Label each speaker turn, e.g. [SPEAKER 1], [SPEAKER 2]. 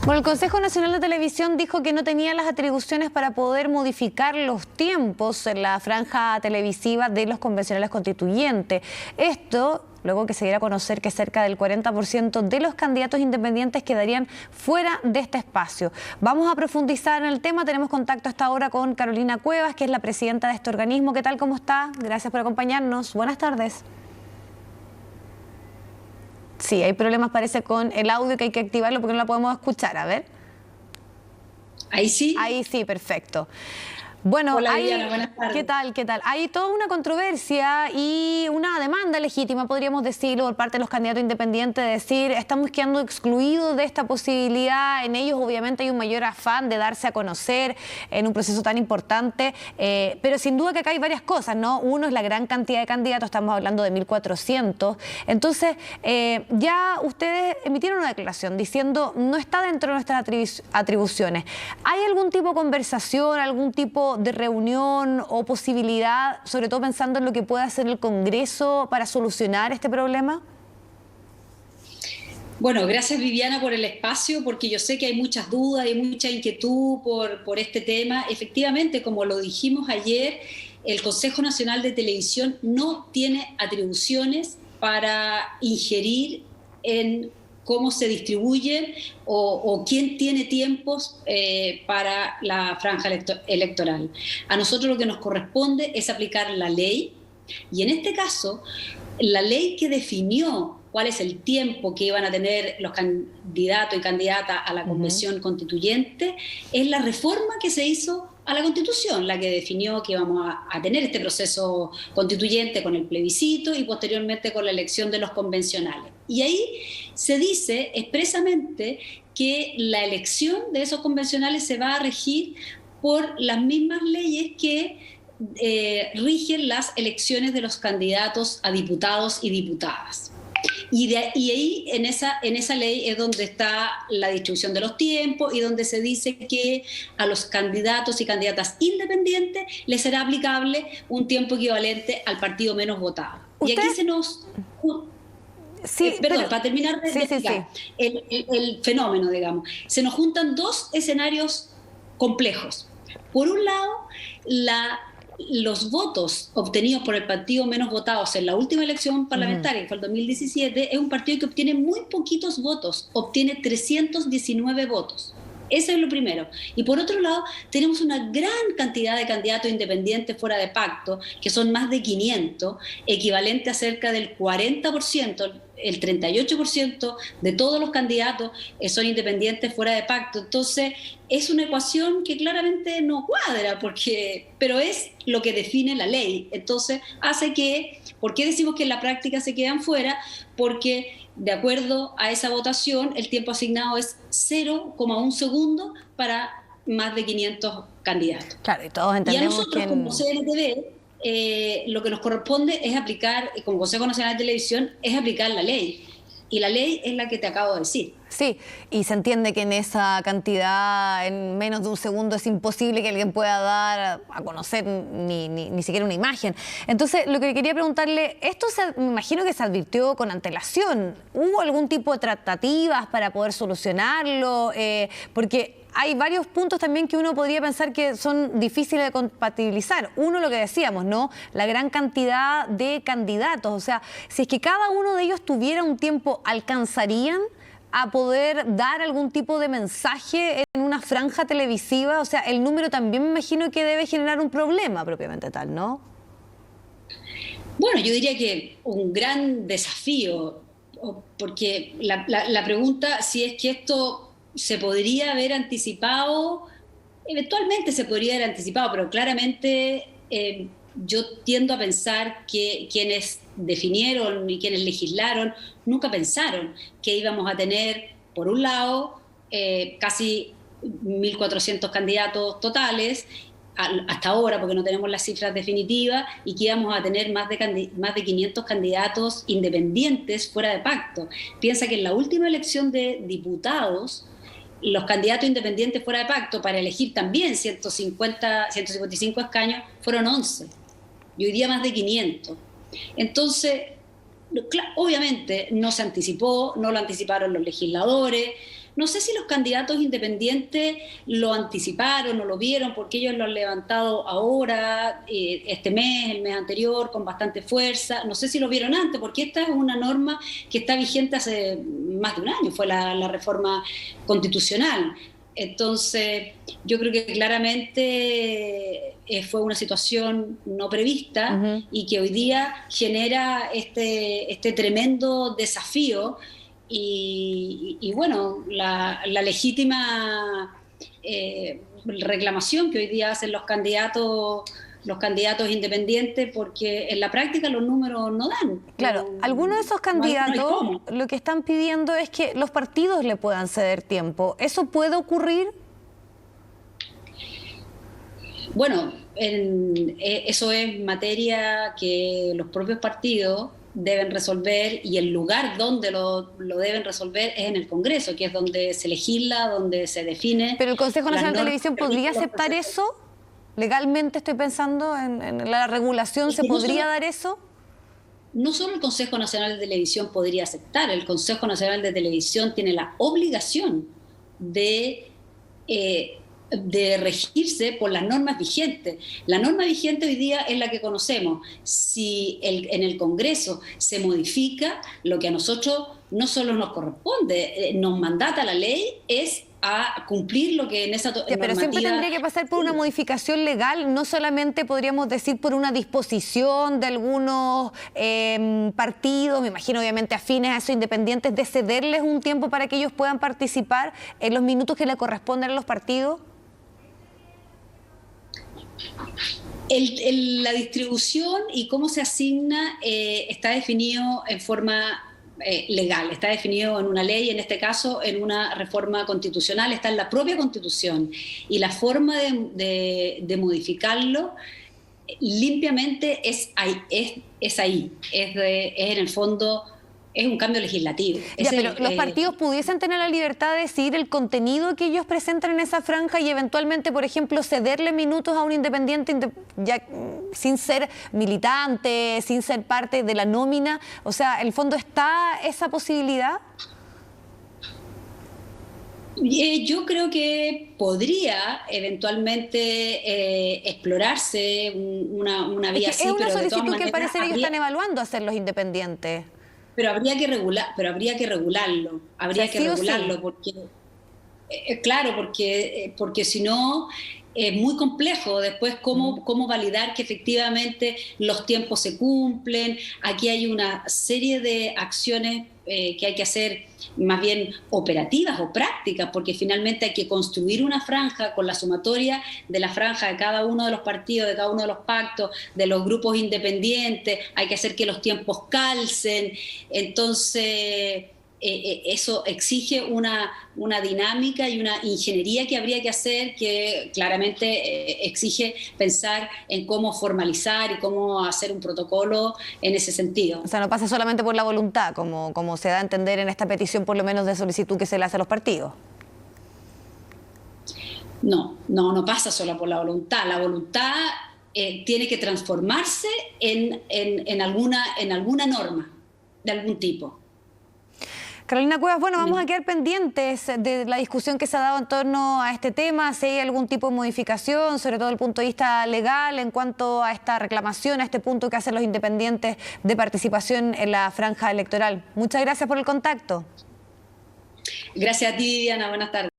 [SPEAKER 1] Bueno, el Consejo Nacional de Televisión dijo que no tenía las atribuciones para poder modificar los tiempos en la franja televisiva de los convencionales constituyentes. Esto luego que se diera a conocer que cerca del 40% de los candidatos independientes quedarían fuera de este espacio. Vamos a profundizar en el tema. Tenemos contacto hasta ahora con Carolina Cuevas, que es la presidenta de este organismo. ¿Qué tal? ¿Cómo está? Gracias por acompañarnos. Buenas tardes. Sí, hay problemas, parece, con el audio, que hay que activarlo porque no la podemos escuchar. A ver.
[SPEAKER 2] ¿Ahí sí?
[SPEAKER 1] Ahí sí, perfecto. Bueno,
[SPEAKER 2] hola, Viviana, buenas tardes.
[SPEAKER 1] ¿Qué tal? ¿Qué tal? Hay toda una controversia y una demanda legítima, podríamos decirlo, por parte de los candidatos independientes, de decir, estamos quedando excluidos de esta posibilidad. En ellos, obviamente, hay un mayor afán de darse a conocer en un proceso tan importante, pero sin duda que acá hay varias cosas, ¿no? Uno es la gran cantidad de candidatos, estamos hablando de 1.400. Entonces, ya ustedes emitieron una declaración diciendo, no está dentro de nuestras atribuciones. ¿Hay algún tipo de conversación, algún tipo de reunión o posibilidad, sobre todo pensando en lo que puede hacer el Congreso para solucionar este problema?
[SPEAKER 2] Bueno, gracias, Viviana, por el espacio, porque yo sé que hay muchas dudas y mucha inquietud por este tema. Efectivamente, como lo dijimos ayer, el Consejo Nacional de Televisión no tiene atribuciones para ingerir en cómo se distribuyen o quién tiene tiempos para la franja electoral. A nosotros lo que nos corresponde es aplicar la ley, y en este caso, la ley que definió cuál es el tiempo que iban a tener los candidatos y candidatas a la convención constituyente es la reforma que se hizo a la Constitución, la que definió que íbamos a tener este proceso constituyente con el plebiscito y posteriormente con la elección de los convencionales. Y ahí se dice expresamente que la elección de esos convencionales se va a regir por las mismas leyes que rigen las elecciones de los candidatos a diputados y diputadas. Y ahí, en esa ley, es donde está la distribución de los tiempos y donde se dice que a los candidatos y candidatas independientes les será aplicable un tiempo equivalente al partido menos votado. ¿Usted? Y aquí se nos...
[SPEAKER 1] Sí,
[SPEAKER 2] perdón, para terminar de explicar el fenómeno, digamos. Se nos juntan dos escenarios complejos. Por un lado, los votos obtenidos por el partido menos votados en la última elección parlamentaria, que fue el 2017, es un partido que obtiene muy poquitos votos, obtiene 319 votos. Ese es lo primero. Y por otro lado, tenemos una gran cantidad de candidatos independientes fuera de pacto, que son más de 500, equivalente a cerca del 40%, el 38% de todos los candidatos son independientes fuera de pacto. Entonces, es una ecuación que claramente no cuadra, pero es lo que define la ley. Entonces, hace que... ¿Por qué decimos que en la práctica se quedan fuera? Porque de acuerdo a esa votación, el tiempo asignado es 0,1 segundo para más de 500 candidatos.
[SPEAKER 1] Claro, y todos entendemos.
[SPEAKER 2] Y a nosotros, como CNTV, lo que nos corresponde es aplicar, como Consejo Nacional de Televisión, es aplicar la ley. Y la ley es la que te acabo de decir.
[SPEAKER 1] Sí, y se entiende que en esa cantidad, en menos de un segundo, es imposible que alguien pueda dar a conocer ni siquiera una imagen. Entonces, lo que quería preguntarle, esto me imagino que se advirtió con antelación. ¿Hubo algún tipo de tratativas para poder solucionarlo? Porque hay varios puntos también que uno podría pensar que son difíciles de compatibilizar. Uno, lo que decíamos, ¿no? La gran cantidad de candidatos. O sea, si es que cada uno de ellos tuviera un tiempo, ¿alcanzarían a poder dar algún tipo de mensaje en una franja televisiva? O sea, el número también me imagino que debe generar un problema propiamente tal, ¿no?
[SPEAKER 2] Bueno, yo diría que un gran desafío, porque la pregunta, si es que esto se podría haber anticipado, eventualmente se podría haber anticipado, pero claramente yo tiendo a pensar que quienes definieron y quienes legislaron nunca pensaron que íbamos a tener, por un lado, casi 1.400 candidatos totales, hasta ahora, porque no tenemos las cifras definitivas, y que íbamos a tener más de 500 candidatos independientes fuera de pacto. Piensa que en la última elección de diputados, los candidatos independientes fuera de pacto para elegir también 155 escaños fueron 11, y hoy día más de 500. Entonces, obviamente no se anticipó, no lo anticiparon los legisladores, no sé si los candidatos independientes lo anticiparon o lo vieron, porque ellos lo han levantado ahora, este mes, el mes anterior, con bastante fuerza. No sé si lo vieron antes, porque esta es una norma que está vigente hace más de un año, fue la reforma constitucional. Entonces, yo creo que claramente fue una situación no prevista y que hoy día genera este tremendo desafío y bueno, la legítima reclamación que hoy día hacen los candidatos independientes, porque en la práctica los números no dan.
[SPEAKER 1] Claro, algunos de esos candidatos lo que están pidiendo es que los partidos le puedan ceder tiempo. ¿Eso puede ocurrir?
[SPEAKER 2] Bueno, eso es materia que los propios partidos deben resolver, y el lugar donde lo deben resolver es en el Congreso, que es donde se legisla, donde se define.
[SPEAKER 1] ¿Pero el Consejo Nacional de Televisión podría aceptar eso? Legalmente estoy pensando en la regulación, ¿se podría dar eso?
[SPEAKER 2] No solo el Consejo Nacional de Televisión podría aceptar, el Consejo Nacional de Televisión tiene la obligación de regirse por las normas vigentes. La norma vigente hoy día es la que conocemos. Si en el Congreso se modifica, lo que a nosotros no solo nos corresponde, nos mandata la ley, es a cumplir lo que en esa normativa...
[SPEAKER 1] Pero siempre tendría que pasar por una modificación legal, no solamente podríamos decir por una disposición de algunos partidos, me imagino obviamente afines a esos independientes, de cederles un tiempo para que ellos puedan participar en los minutos que le corresponden a los partidos.
[SPEAKER 2] La distribución y cómo se asigna está definido en forma legal, está definido en una ley, en este caso en una reforma constitucional, está en la propia Constitución, y la forma de modificarlo limpiamente es ahí, es en el fondo... Es un cambio legislativo.
[SPEAKER 1] Ya, pero los partidos pudiesen tener la libertad de decidir el contenido que ellos presentan en esa franja y eventualmente, por ejemplo, cederle minutos a un independiente ya sin ser militante, sin ser parte de la nómina. O sea, ¿en el fondo está esa posibilidad?
[SPEAKER 2] Yo creo que podría eventualmente explorarse una vía así.
[SPEAKER 1] Es una solicitud que al parecer ellos están evaluando hacer los independientes.
[SPEAKER 2] Pero habría que regularlo, porque claro, porque si no es muy complejo después cómo validar que efectivamente los tiempos se cumplen. Aquí hay una serie de acciones que hay que hacer más bien operativas o prácticas, porque finalmente hay que construir una franja con la sumatoria de la franja de cada uno de los partidos, de cada uno de los pactos, de los grupos independientes, hay que hacer que los tiempos calcen. Entonces eso exige una dinámica y una ingeniería que habría que hacer, que claramente exige pensar en cómo formalizar y cómo hacer un protocolo en ese sentido.
[SPEAKER 1] O sea, no pasa solamente por la voluntad, como se da a entender en esta petición, por lo menos de solicitud que se le hace a los partidos.
[SPEAKER 2] No pasa solo por la voluntad. La voluntad tiene que transformarse en alguna norma de algún tipo.
[SPEAKER 1] Carolina Cuevas, bueno, vamos a quedar pendientes de la discusión que se ha dado en torno a este tema, si hay algún tipo de modificación, sobre todo desde el punto de vista legal, en cuanto a esta reclamación, a este punto que hacen los independientes de participación en la franja electoral. Muchas gracias por el contacto.
[SPEAKER 2] Gracias a ti, Viviana. Buenas tardes.